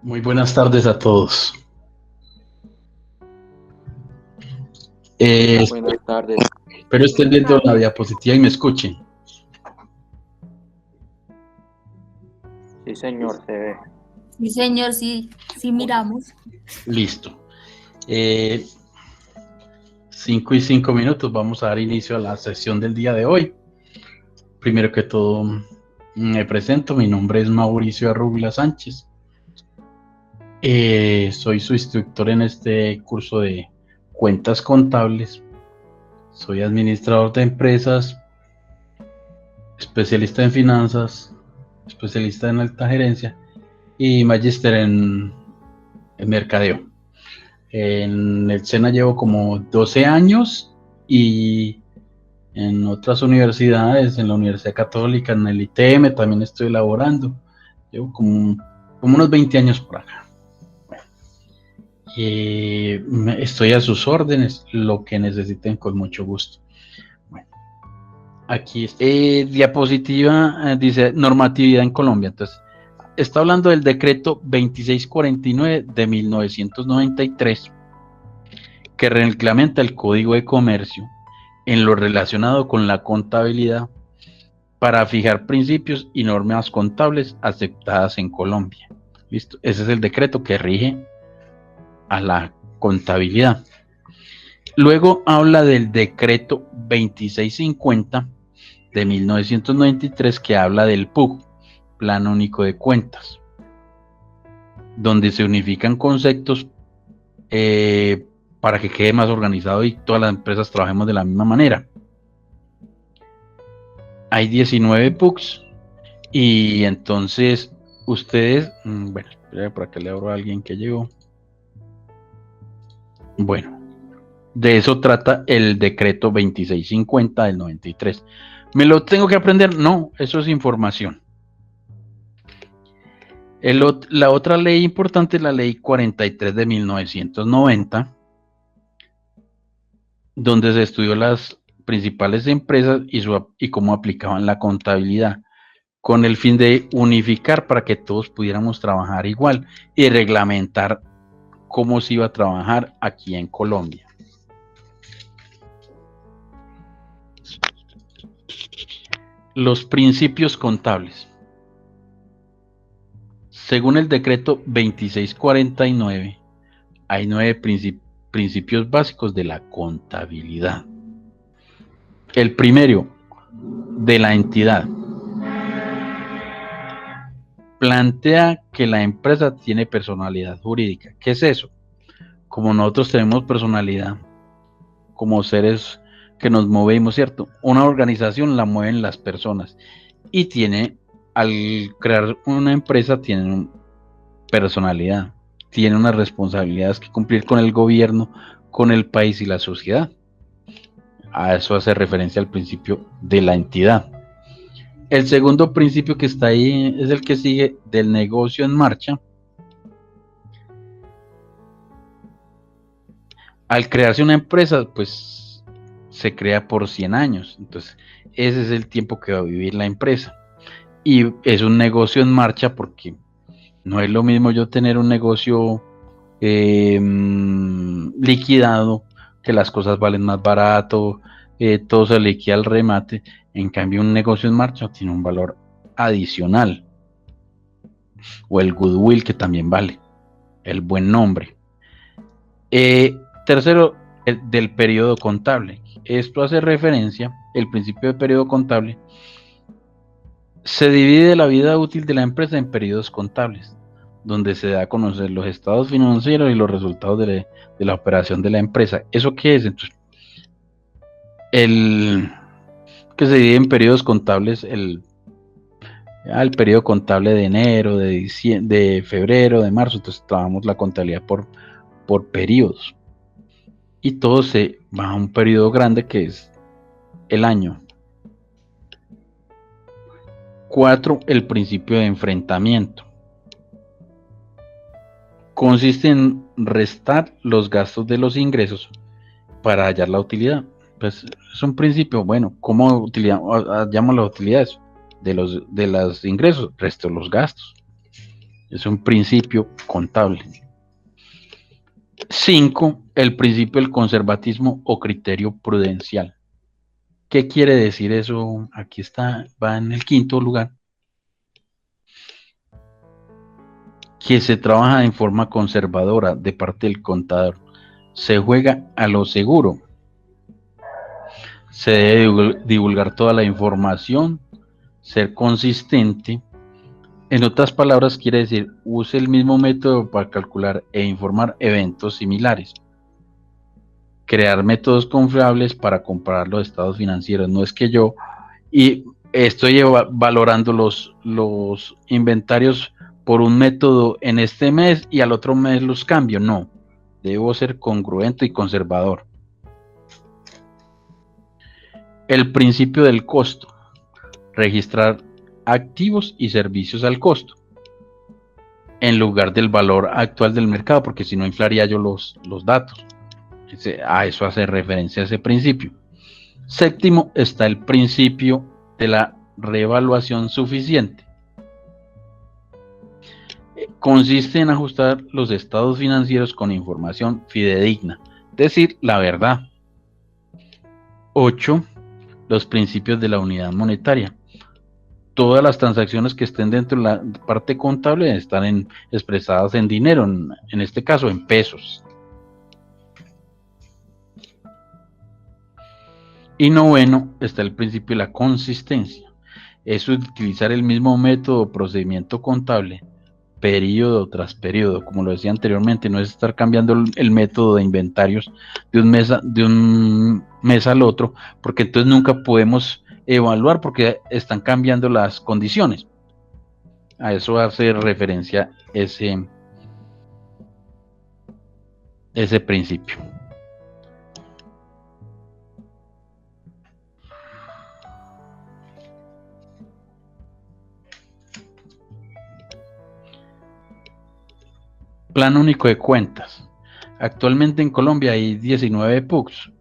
Muy buenas tardes a todos. Buenas tardes. Espero estén viendo la diapositiva y me escuchen. Sí, señor, se ve. Sí, señor, sí, sí miramos. Listo. 5:05. Vamos a dar inicio a la sesión del día de hoy. Primero que todo, me presento. Mi nombre es Mauricio Arrubla Sánchez. Soy su instructor en este curso de cuentas contables. Soy administrador de empresas, especialista en finanzas, especialista en alta gerencia y magíster en mercadeo. En el SENA llevo como 12 años y en otras universidades, en la Universidad Católica, en el ITM también estoy laborando. Llevo como unos 20 años por acá. Bueno, estoy a sus órdenes, lo que necesiten con mucho gusto. Bueno, aquí diapositiva, dice normatividad en Colombia. Entonces, está hablando del decreto 2649 de 1993 que reglamenta el Código de Comercio en lo relacionado con la contabilidad para fijar principios y normas contables aceptadas en Colombia. ¿Listo? Ese es el decreto que rige a la contabilidad. Luego habla del decreto 2650 de 1993 que habla del PUC, Plan Único de Cuentas, donde se unifican conceptos para que quede más organizado y todas las empresas trabajemos de la misma manera. Hay 19 PUCs y entonces ustedes, bueno, por acá le abro a alguien que llegó. Bueno, de eso trata el decreto 2650 del 93. ¿Me lo tengo que aprender? No, eso es información. La otra ley importante es la ley 43 de 1990, donde se estudió las principales empresas y cómo aplicaban la contabilidad, con el fin de unificar para que todos pudiéramos trabajar igual y reglamentar cómo se iba a trabajar aquí en Colombia. Los principios contables. Según el decreto 2649, hay 9 principios básicos de la contabilidad. El primero, de la entidad. Plantea que la empresa tiene personalidad jurídica. ¿Qué es eso? Como nosotros tenemos personalidad, como seres que nos movemos, ¿cierto? Una organización la mueven las personas y al crear una empresa, tienen personalidad, tiene unas responsabilidades que cumplir con el gobierno, con el país y la sociedad. A eso hace referencia al principio de la entidad. El segundo principio que está ahí es el que sigue del negocio en marcha. Al crearse una empresa, pues se crea por 100 años. Entonces, ese es el tiempo que va a vivir la empresa. Y es un negocio en marcha porque no es lo mismo yo tener un negocio liquidado, que las cosas valen más barato, todo se liquida al remate. En cambio, un negocio en marcha tiene un valor adicional. O el goodwill, que también vale, el buen nombre. Tercero, del periodo contable. Esto hace referencia, el principio de periodo contable, se divide la vida útil de la empresa en periodos contables, donde se da a conocer los estados financieros y los resultados de la operación de la empresa. ¿Eso qué es? Entonces, el que se divide en periodos contables, el periodo contable de enero, de febrero, de marzo. Entonces trabajamos la contabilidad por periodos. Y todo se va a un periodo grande que es el año. 4. El principio de enfrentamiento. Consiste en restar los gastos de los ingresos para hallar la utilidad. Pues es un principio, bueno, ¿cómo hallamos las utilidades de los ingresos? Resto los gastos. Es un principio contable. 5. El principio del conservatismo o criterio prudencial. ¿Qué quiere decir eso? Aquí está, va en el quinto lugar. Que se trabaja en forma conservadora de parte del contador. Se juega a lo seguro. Se debe divulgar toda la información, ser consistente. En otras palabras, quiere decir, use el mismo método para calcular e informar eventos similares. Crear métodos confiables para comparar los estados financieros. No es que yo estoy valorando los inventarios por un método en este mes y al otro mes los cambio. No, debo ser congruente y conservador. El principio del costo. Registrar activos y servicios al costo en lugar del valor actual del mercado, porque si no inflaría yo los datos. A eso hace referencia ese principio. Séptimo está el principio de la reevaluación suficiente. Consiste en ajustar los estados financieros con información fidedigna, es decir, la verdad. 8. Los principios de la unidad monetaria. Todas las transacciones que estén dentro de la parte contable están expresadas en dinero, en este caso en pesos. Y 9 está el principio de la consistencia. Es utilizar el mismo método o procedimiento contable periodo tras periodo, como lo decía anteriormente. No es estar cambiando el método de inventarios de un mes al otro, porque entonces nunca podemos evaluar porque están cambiando las condiciones. A eso hace referencia ese principio. Plan único de cuentas. Actualmente en Colombia hay 19 PUCs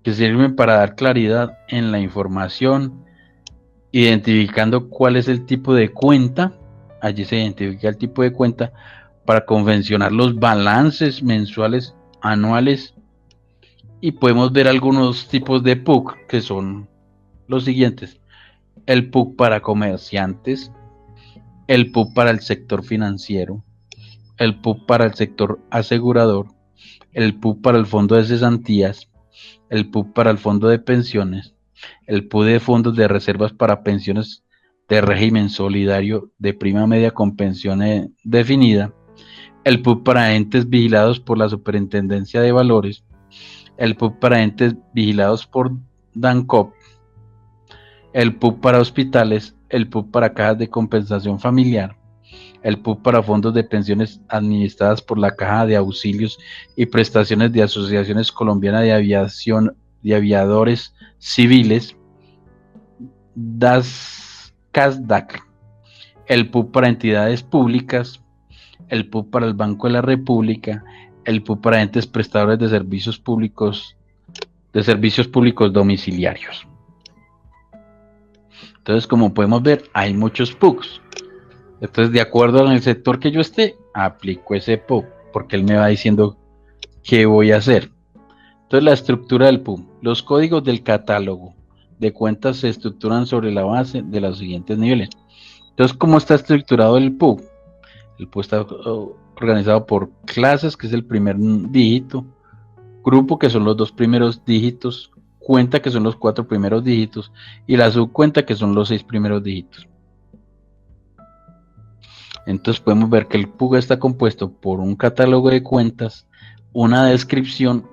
que sirven para dar claridad en la información, identificando cuál es el tipo de cuenta. Allí se identifica el tipo de cuenta para convencionar los balances mensuales, anuales, y podemos ver algunos tipos de PUC que son los siguientes: el PUC para comerciantes, el PUC para el sector financiero, el PUC para el sector asegurador, el PUC para el fondo de cesantías, el PUC para el fondo de pensiones, el PUC de fondos de reservas para pensiones de régimen solidario de prima media con pensión definida, el PUC para entes vigilados por la Superintendencia de Valores, el PUC para entes vigilados por DANCOP, el PUC para hospitales, el PUC para cajas de compensación familiar, el PUC para fondos de pensiones administradas por la Caja de Auxilios y Prestaciones de Asociaciones Colombianas de Aviación de Aviadores Civiles, CASDAC, el PUC para entidades públicas, el PUC para el Banco de la República, el PUC para entes prestadores de servicios públicos domiciliarios. Entonces, como podemos ver, hay muchos PUCs. Entonces, de acuerdo en el sector que yo esté, aplico ese PUC, porque él me va diciendo qué voy a hacer. Entonces, la estructura del PUC. Los códigos del catálogo de cuentas se estructuran sobre la base de los siguientes niveles. Entonces, ¿cómo está estructurado el PUC? El PUC está organizado por clases, que es el primer dígito, grupo, que son los 2 primeros dígitos, cuenta, que son los 4 primeros dígitos, y la subcuenta, que son los 6 primeros dígitos. Entonces podemos ver que el PUC está compuesto por un catálogo de cuentas, una descripción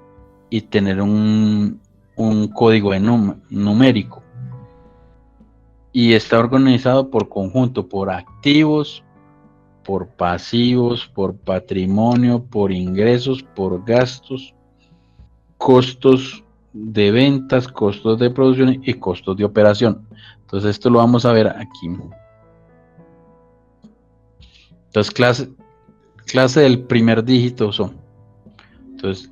y tener un código numérico. Y está organizado por conjunto, por activos, por pasivos, por patrimonio, por ingresos, por gastos, costos de ventas, costos de producción y costos de operación. Entonces esto lo vamos a ver aquí. Entonces clase del primer dígito son. Entonces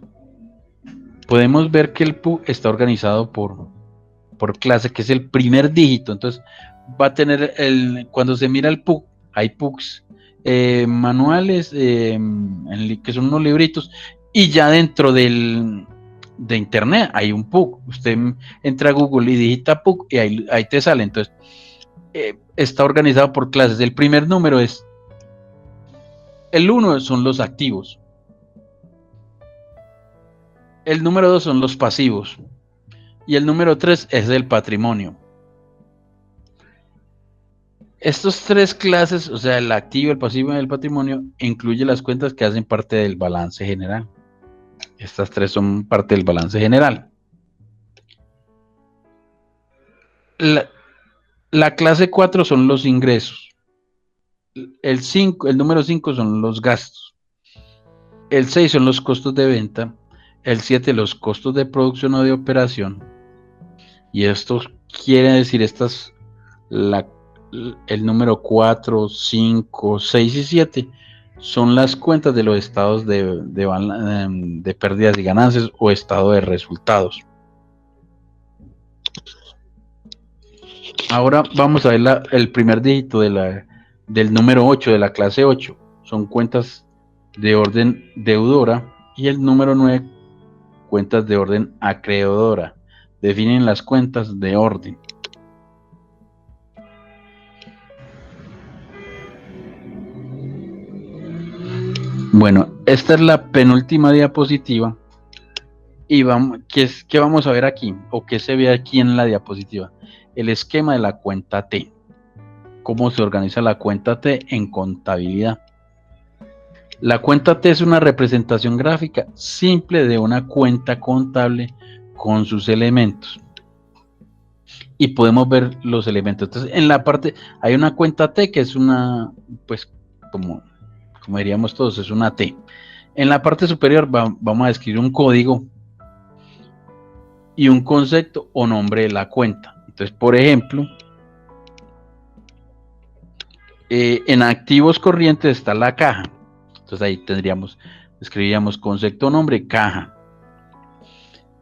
podemos ver que el PUC está organizado por clase, que es el primer dígito. Entonces va a tener cuando se mira el PUC, hay PUCs manuales, que son unos libritos, y ya dentro de internet hay un PUC. Usted entra a Google y digita PUC y ahí te sale. Entonces, está organizado por clases. El primer número es, el 1 son los activos, el número 2 son los pasivos y el número 3 es el patrimonio. Estos 3 clases, o sea, el activo, el pasivo y el patrimonio, incluye las cuentas que hacen parte del balance general. Estas 3 son parte del balance general. La clase 4 son los ingresos. El número 5 son los gastos. El 6 son los costos de venta. El 7 los costos de producción o de operación. Y esto quiere decir el número 4, 5, 6 y 7 son las cuentas de los estados de pérdidas y ganancias o estado de resultados. Ahora vamos a ver el primer dígito del número 8 de la clase 8. Son cuentas de orden deudora y el número 9, cuentas de orden acreedora. Definen las cuentas de orden. Bueno, esta es la penúltima diapositiva y ¿qué vamos a ver aquí? ¿O qué se ve aquí en la diapositiva? El esquema de la cuenta T. ¿Cómo se organiza la cuenta T en contabilidad? La cuenta T es una representación gráfica simple de una cuenta contable con sus elementos. Y podemos ver los elementos. Entonces, en la parte, hay una cuenta T que es una, pues, como diríamos todos, es una T. En la parte superior vamos a escribir un código y un concepto o nombre de la cuenta. Entonces, por ejemplo, en activos corrientes está la caja. Entonces ahí escribiríamos concepto, nombre, caja.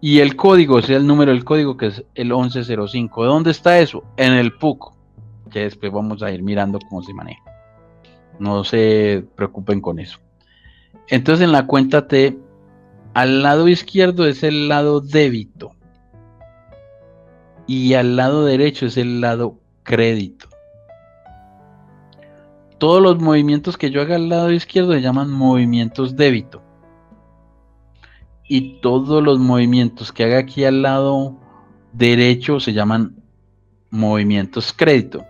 Y el código, ese es el número del código, que es el 1105. ¿Dónde está eso? En el PUC, que después vamos a ir mirando cómo se maneja. No se preocupen con eso. Entonces en la cuenta T, al lado izquierdo es el lado débito y al lado derecho es el lado crédito. Todos los movimientos que yo haga al lado izquierdo se llaman movimientos débito. Y todos los movimientos que haga aquí al lado derecho se llaman movimientos crédito.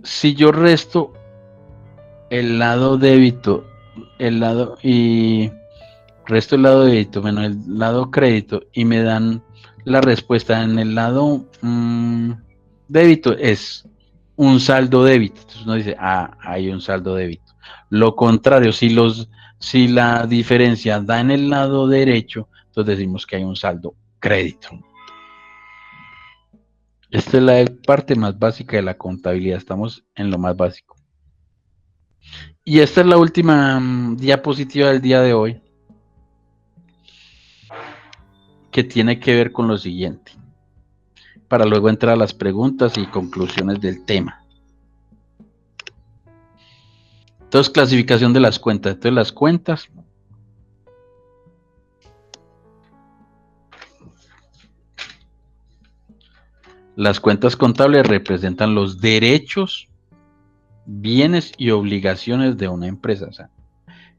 Si yo resto el lado débito, resto el lado débito menos el lado crédito y me dan la respuesta en el lado débito, es un saldo débito. Entonces uno dice, hay un saldo débito. Lo contrario, si la diferencia da en el lado derecho, entonces decimos que hay un saldo crédito. Esta es la parte más básica de la contabilidad. Estamos en lo más básico. Y esta es la última diapositiva del día de hoy, que tiene que ver con lo siguiente, para luego entrar a las preguntas y conclusiones del tema. Entonces, clasificación de las cuentas. Entonces, las cuentas contables representan los derechos, bienes y obligaciones de una empresa. O sea,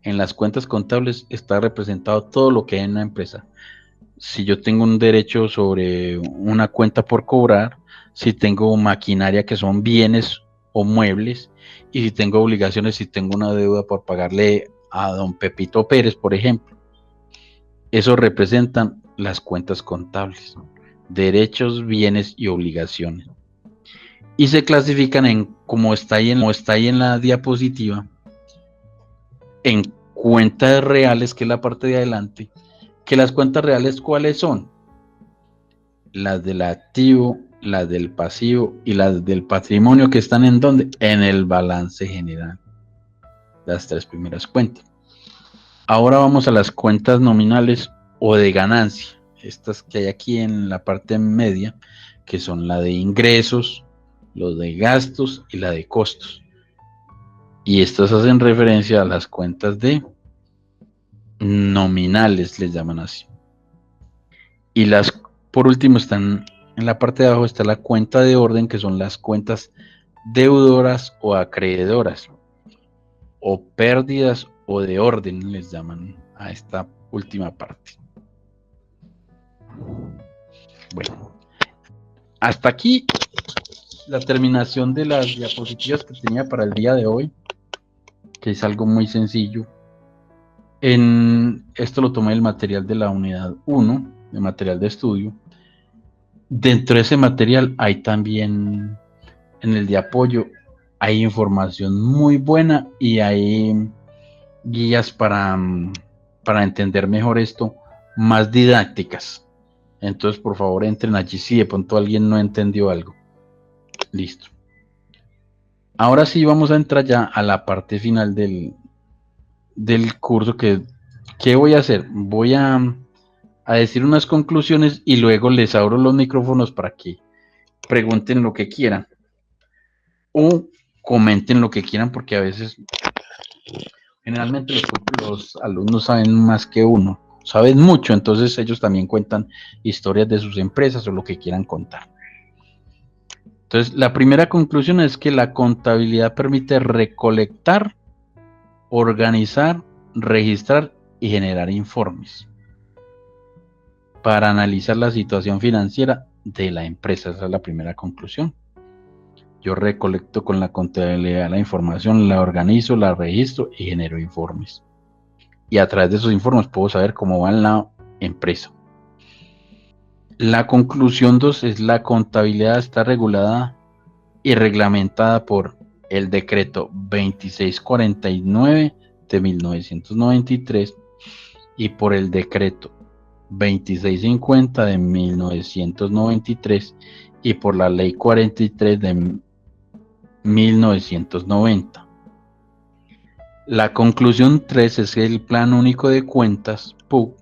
en las cuentas contables está representado todo lo que hay en una empresa. Si yo tengo un derecho sobre una cuenta por cobrar, si tengo maquinaria que son bienes o muebles, y si tengo obligaciones, si tengo una deuda por pagarle a don Pepito Pérez, por ejemplo. Eso representan las cuentas contables, derechos, bienes y obligaciones. Y se clasifican como está ahí en la diapositiva, en cuentas reales, que es la parte de adelante. Que las cuentas reales, ¿cuáles son? Las del activo, las del pasivo y las del patrimonio, que están ¿en dónde? En el balance general. Las 3 primeras cuentas. Ahora vamos a las cuentas nominales o de ganancia. Estas que hay aquí en la parte media, que son la de ingresos, lo de gastos y la de costos. Y estas hacen referencia a las cuentas de nominales, les llaman así. Y las, por último, están en la parte de abajo, está la cuenta de orden, que son las cuentas deudoras o acreedoras, o pérdidas o de orden, les llaman a esta última parte. Bueno, hasta aquí la terminación de las diapositivas que tenía para el día de hoy, que es algo muy sencillo. Esto lo tomé del material de la unidad 1, de material de estudio. Dentro de ese material hay también, en el de apoyo, hay información muy buena y hay guías para entender mejor esto, más didácticas. Entonces, por favor, entren allí si de pronto alguien no entendió algo. Listo. Ahora sí vamos a entrar ya a la parte final del curso. ¿Qué voy a hacer? Voy a decir unas conclusiones y luego les abro los micrófonos para que pregunten lo que quieran o comenten lo que quieran, porque a veces, generalmente los alumnos saben más que uno, saben mucho, entonces ellos también cuentan historias de sus empresas o lo que quieran contar. Entonces, la primera conclusión es que la contabilidad permite recolectar, organizar, registrar y generar informes para analizar la situación financiera de la empresa. Esa es la primera conclusión. Yo recolecto con la contabilidad la información, la organizo, la registro y genero informes. Y a través de esos informes puedo saber cómo va en la empresa. La conclusión 2 es: la contabilidad está regulada y reglamentada por el decreto 2649 de 1993 y por el decreto 2650 de 1993 y por la ley 43 de 1990. La conclusión 3 es que el Plan Único de Cuentas, PUC,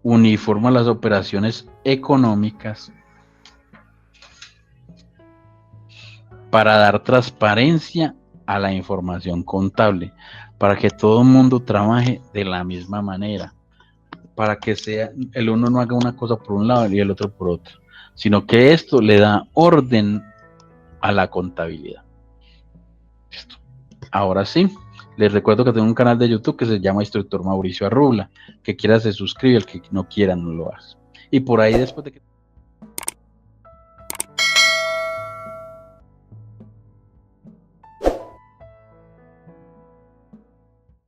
uniforma las operaciones económicas para dar transparencia a la información contable, para que todo el mundo trabaje de la misma manera, para que el uno no haga una cosa por un lado y el otro por otro, sino que esto le da orden a la contabilidad. Listo. Ahora sí, les recuerdo que tengo un canal de YouTube que se llama Instructor Mauricio Arrubla. Que quiera se suscribe, el que no quiera no lo hace. Y por ahí, después de que